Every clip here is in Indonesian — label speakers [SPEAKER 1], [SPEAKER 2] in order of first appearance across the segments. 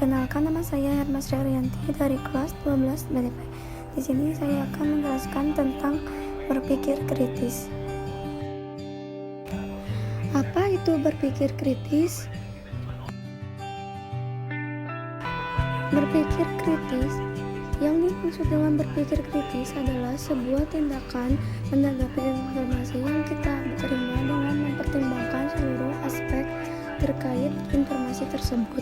[SPEAKER 1] Perkenalkan, nama saya Hermasri Ariyanti dari kelas 12 BDP. Di sini saya akan menjelaskan tentang berpikir kritis. Apa itu berpikir kritis? Berpikir kritis, yang dimaksud dengan berpikir kritis adalah sebuah tindakan menanggapi informasi yang kita terima dengan mempertimbangkan seluruh aspek terkait informasi tersebut.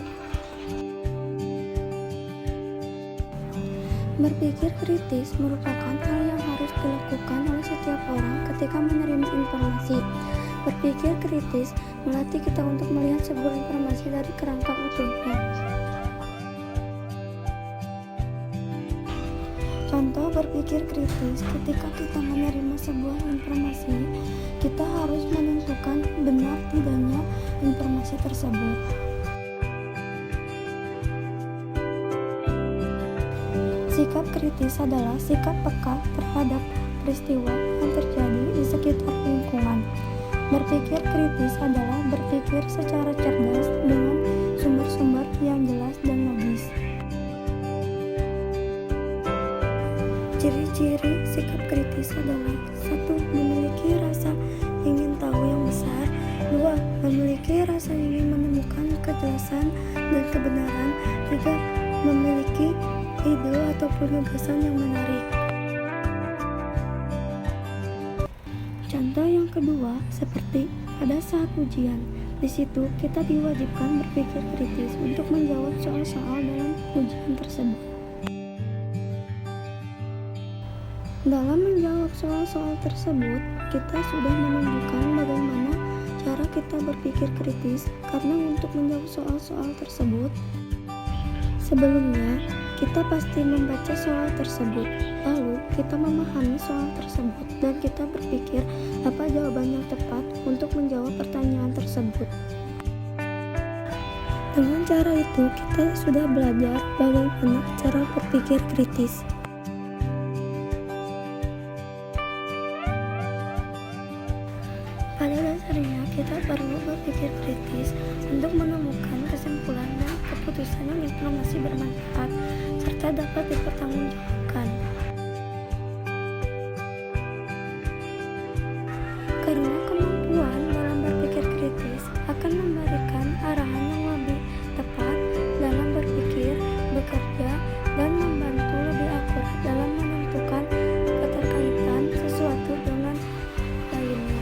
[SPEAKER 1] Berpikir kritis merupakan hal yang harus dilakukan oleh setiap orang ketika menerima informasi. Berpikir kritis melatih kita untuk melihat sebuah informasi dari kerangka utuhnya. Contoh berpikir kritis, ketika kita menerima sebuah informasi, kita harus menentukan benar tidaknya informasi tersebut. Sikap kritis adalah sikap peka terhadap peristiwa yang terjadi di sekitar lingkungan. Berpikir kritis adalah berpikir secara cerdas dengan sumber-sumber yang jelas dan logis. Ciri-ciri sikap kritis adalah: 1. Memiliki rasa ingin tahu yang besar. 2. Memiliki rasa ingin menemukan kejelasan dan kebenaran. 3. Memiliki ide ataupun gagasan yang menarik. Contoh yang kedua seperti pada saat ujian. Di situ kita diwajibkan berpikir kritis untuk menjawab soal-soal dalam ujian tersebut. Dalam menjawab soal-soal tersebut, kita sudah menunjukkan bagaimana cara kita berpikir kritis, karena untuk menjawab soal-soal tersebut, sebelumnya kita pasti membaca soal tersebut, lalu kita memahami soal tersebut, dan kita berpikir apa jawaban yang tepat untuk menjawab pertanyaan tersebut. Dengan cara itu, kita sudah belajar bagaimana cara berpikir kritis. Pada dasarnya, kita perlu berpikir kritis untuk menemukan kesimpulan dan keputusan yang informasi bermanfaat serta dapat dipertanggungjawabkan. Karena kemampuan dalam berpikir kritis akan memberikan arahan yang lebih tepat dalam berpikir, bekerja, dan membantu lebih akurat dalam menentukan keterkaitan sesuatu dengan lainnya.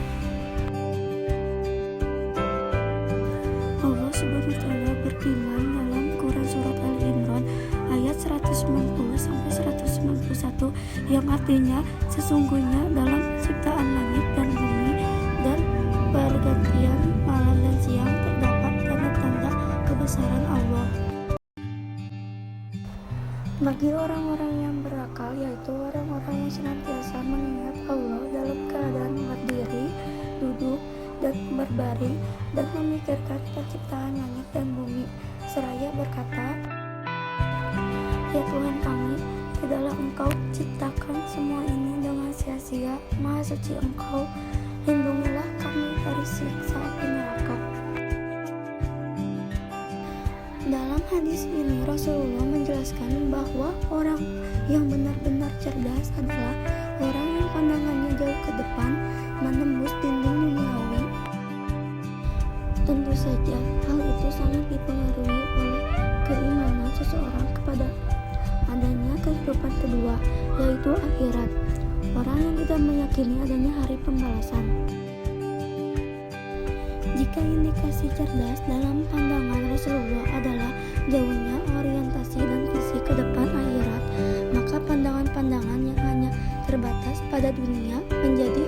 [SPEAKER 1] Allah Subhanahu wa Ta'ala berfirman dalam Quran Surat Al-Imran ayat 190-191 yang artinya, sesungguhnya dalam penciptaan langit dan bumi dan pergantian malam dan siang terdapat tanda-tanda kebesaran Allah. Bagi orang-orang yang berakal, yaitu orang-orang yang senantiasa mengingat Allah dalam keadaan berdiri, duduk, dan berbaring, dan memikirkan penciptaan langit dan bumi, seraya berkata, "Ya Tuhan kami, tidaklah Engkau ciptakan semua ini dengan sia-sia. Maha suci Engkau, lindungilah kami dari siksa api neraka." Dalam hadis ini, Rasulullah menjelaskan bahwa orang yang benar-benar cerdas adalah orang yang pandangannya jauh ke depan, menembus dinding duniawi. Tentu saja, hal itu sangat dipengaruhi oleh keimanan seseorang kepada adanya kehidupan kedua, yaitu akhirat. Orang yang tidak meyakini adanya hari pembalasan. Jika indikasi cerdas dalam pandangan Rasulullah adalah jauhnya orientasi dan visi ke depan akhirat, maka pandangan-pandangan yang hanya terbatas pada dunia menjadi